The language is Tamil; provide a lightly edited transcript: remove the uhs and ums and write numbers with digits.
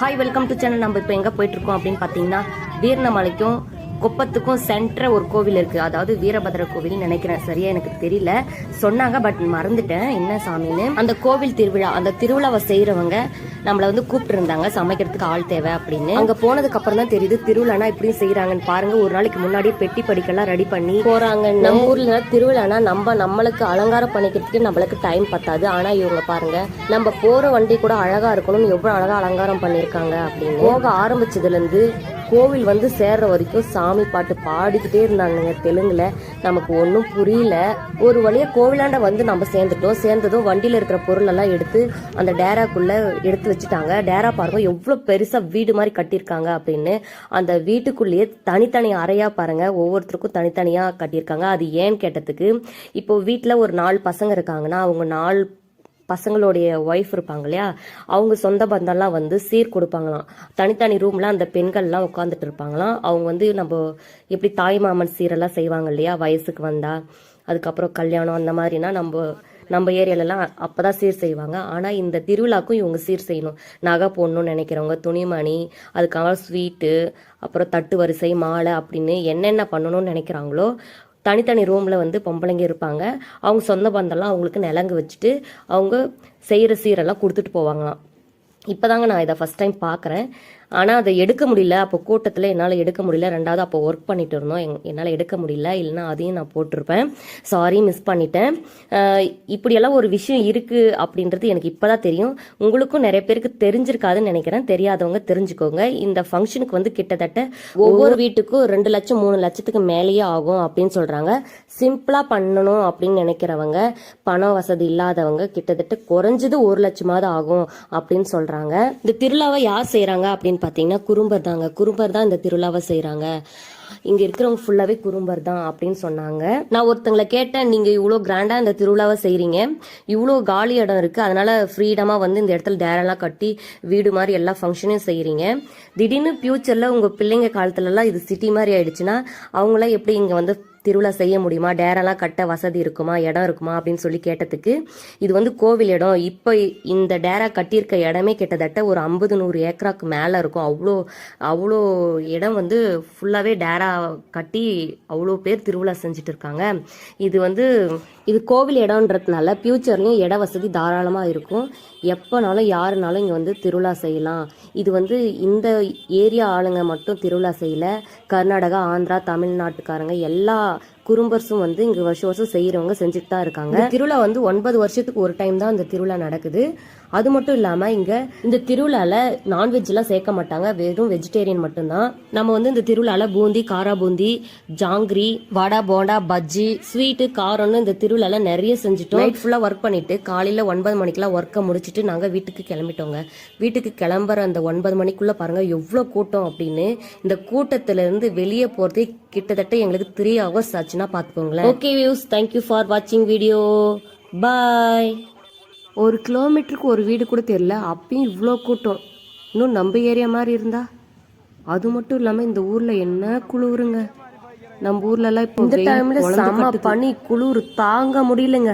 Hi welcome to channel. நம்ம இப்போ எங்கே போயிட்டுருக்கோம் அப்படின்னு பார்த்தீங்கன்னா வீரமலைக்கும் கொப்பத்துக்கும் சென்டர் ஒரு கோவில் இருக்குது. அதாவது வீரபத்ர கோவில் நினைக்கிறேன், சரியா எனக்கு தெரியல, சொன்னாங்க பட் மறந்துட்டேன் என்ன சாமின்னு. அந்த கோவில் திருவிழா, அந்த திருவிழாவை செய்கிறவங்க நம்மளை வந்து கூப்பிட்டு இருந்தாங்க சமைக்கிறதுக்கு ஆள் தேவை அப்படின்னு. அங்கே போனதுக்கு அப்புறம் தான் தெரியுது திருவிழானா இப்படியும் செய்கிறாங்கன்னு. பாருங்க, ஒரு நாளைக்கு முன்னாடியே பெட்டி படிக்கெல்லாம் ரெடி பண்ணி போகிறாங்க. நம்ம ஊரில் திருவிழானா நம்மளுக்கு அலங்காரம் பண்ணிக்கிறதுக்கு நம்மளுக்கு டைம் பத்தாது. ஆனால் இவங்க பாருங்க, நம்ம போகிற வண்டி கூட அழகாக இருக்கணும்னு எவ்வளோ அழகாக அலங்காரம் பண்ணியிருக்காங்க அப்படின்னு. போக ஆரம்பிச்சதுலேருந்து கோவில் வந்து சேர்ற வரைக்கும் சாமி பாட்டு பாடிக்கிட்டே இருந்தாங்க தெலுங்குல. நமக்கு ஒன்றும் புரியல. ஒரு வழியா கோவிலாண்ட வந்து நம்ம சேர்ந்ததும் வண்டியில இருக்கிற பொருள் எல்லாம் எடுத்து அந்த டேராக்குள்ள எடுத்து வச்சுட்டாங்க. டேரா பாருங்க எவ்வளவு பெருசா வீடு மாதிரி கட்டியிருக்காங்க அப்படின்னு. அந்த வீட்டுக்குள்ளேயே தனித்தனி அறையா பாருங்க, ஒவ்வொருத்தருக்கும் தனித்தனியா கட்டியிருக்காங்க. அது ஏன்னு கேட்டதுக்கு, இப்போ வீட்டுல ஒரு 4 பசங்க இருக்காங்கன்னா அவங்க 4 பசங்களுடைய ஒய்ஃப் இருப்பாங்க இல்லையா, அவங்க சொந்த பந்தம்லாம் வந்து சீர் கொடுப்பாங்களாம். தனித்தனி ரூம்ல அந்த பெண்கள்லாம் உட்காந்துட்டு இருப்பாங்களாம். அவங்க வந்து நம்ம எப்படி தாய் மாமன் சீரெல்லாம் செய்வாங்க இல்லையா வயசுக்கு வந்தா, அதுக்கப்புறம் கல்யாணம் அந்த மாதிரினா நம்ம ஏரியாலலாம் அப்போதான் சீர் செய்வாங்க. ஆனால் இந்த திருவிழாக்கும் இவங்க சீர் செய்யணும். நகை போடணும்னு நினைக்கிறவங்க துணிமணி, அதுக்கப்புறம் ஸ்வீட்டு, அப்புறம் தட்டு வரிசை மாலை அப்படின்னு என்னென்ன பண்ணணும்னு நினைக்கிறாங்களோ தனித்தனி ரூமில் வந்து பொம்பளைங்க இருப்பாங்க. அவங்க சொந்த பந்தம்லாம் அவங்களுக்கு நிலங்கு வச்சுட்டு அவங்க செய்கிற சீரெல்லாம் கொடுத்துட்டு போவாங்களாம். இப்போதாங்க நான் இதை ஃபஸ்ட் டைம் பார்க்குறேன். ஆனால் அதை எடுக்க முடியல. அப்போ கூட்டத்தில் என்னால் எடுக்க முடியல. ரெண்டாவது அப்போ ஒர்க் பண்ணிட்டு இருந்தோம், என்னால் எடுக்க முடியல. இல்லைன்னா அதையும் நான் போட்டிருப்பேன். சாரி, மிஸ் பண்ணிட்டேன். இப்படியெல்லாம் ஒரு விஷயம் இருக்குது அப்படின்றது எனக்கு இப்போ தான் தெரியும். உங்களுக்கும் நிறைய பேருக்கு தெரிஞ்சிருக்காதுன்னு நினைக்கிறேன். தெரியாதவங்க தெரிஞ்சுக்கோங்க. இந்த ஃபங்க்ஷனுக்கு வந்து கிட்டத்தட்ட ஒவ்வொரு வீட்டுக்கும் 2 லட்சம் 3 லட்சத்துக்கு மேலேயே ஆகும் அப்படின்னு சொல்கிறாங்க. சிம்பிளாக பண்ணணும் அப்படின்னு நினைக்கிறவங்க, பண வசதி இல்லாதவங்க கிட்டத்தட்ட குறைஞ்சது 1 லட்சமாவது ஆகும் அப்படின்னு சொல்கிறாங்க. இந்த திருவிழாவை யார் செய்கிறாங்க அப்படின்னு பார்த்தீங்கன்னா குறும்பர் தாங்க. குறும்பர் தான் இந்த திருவிழாவை செய்கிறாங்க. இங்க இருக்கிறவங்க ஃபுல்லாவே குறும்பர் தான் அப்படின்னு சொன்னாங்க. நான் ஒருத்தங்களை கேட்டேன், நீங்க இவ்வளோ கிராண்டா இந்த திருவிழாவை செய்றீங்க, இவ்வளோ காலி இடம் இருக்கு, அதனால ஃப்ரீடமா வந்து இந்த இடத்துல டேரெல்லாம் கட்டி வீடு மாதிரி எல்லா ஃபங்க்ஷனையும் செய்றீங்க, திடீர்னு ஃபியூச்சர்ல உங்க பிள்ளைங்க காலத்துல எல்லாம் இது சிட்டி மாதிரி ஆயிடுச்சுன்னா அவங்களாம் எப்படி இங்க வந்து திருவிழா செய்ய முடியுமா, டேரெல்லாம் கட்ட வசதி இருக்குமா, இடம் இருக்குமா அப்படின்னு சொல்லி கேட்டதுக்கு, இது வந்து கோவில் இடம், இப்போ இந்த டேரா கட்டியிருக்க இடமே கிட்டத்தட்ட ஒரு 50-100 ஏக்கராக்கு மேலே இருக்கும். அவ்வளோ இடம் வந்து ஃபுல்லாகவே டேரா கட்டி அவ்வளோ பேர் திருவிழா செஞ்சுட்டு இருக்காங்க. இது கோவில் இடம்ன்றதுனால ஃபியூச்சர்லையும் இட வசதி தாராளமாக இருக்கும். எப்போனாலும் யாருனாலும் இங்கே வந்து திருவிழா செய்யலாம். இது வந்து இந்த ஏரியா ஆளுங்க மட்டும் திருவிழா செய்யல, கர்நாடகா, ஆந்திரா, தமிழ்நாட்டுக்காரங்க எல்லா குறும்பர்ஸும் வந்து இங்கே வருஷம் செய்கிறவங்க செஞ்சுட்டு தான் இருக்காங்க. திருவிழா வந்து 9 வருஷத்துக்கு ஒரு டைம் தான் இந்த திருவிழா நடக்குது. அது மட்டும் இல்லாமல் இங்கே இந்த திருவிழாவில் நான்வெஜ்லாம் சேர்க்க மாட்டாங்க, வெறும் வெஜிடேரியன் மட்டும்தான். நம்ம வந்து இந்த திருவிழாவில் பூந்தி, காரா பூந்தி, ஜாங்கிரி, வடை, போண்டா, பஜ்ஜி, ஸ்வீட்டு, காரம்னு இந்த திருவிழாவில் நிறைய செஞ்சுட்டோம். நைட் ஃபுல்லாக ஒர்க் பண்ணிட்டு காலையில் 9 மணிக்கெல்லாம் ஒர்க்கை முடிச்சுட்டு நாங்கள் வீட்டுக்கு கிளம்பிட்டோங்க. வீட்டுக்கு கிளம்புற அந்த 9 மணிக்குள்ளே பாருங்கள் எவ்வளோ கூட்டம் அப்படின்னு. இந்த கூட்டத்திலேருந்து வெளியே போகிறதே கிட்டத்தட்ட எங்களுக்கு 3 hours ஆச்சுன்னா பார்த்துக்கோங்களேன். ஓகே வியூஸ், தேங்க்யூ ஃபார் வாட்சிங் வீடியோ. பாய். 1 கிலோமீட்டருக்கு ஒரு வீடு கூட தெரியல, அப்பயும் இவ்வளோ கூட்டம். இன்னும் நம்ம ஏரியா மாதிரி இருந்தா. அது மட்டும் இல்லாமல் இந்த ஊரில் என்ன குளிருங்க. நம்ம ஊர்லலாம் இப்போ இந்த டைமில் செம்ம பனி, குளிர் தாங்க முடியலங்க.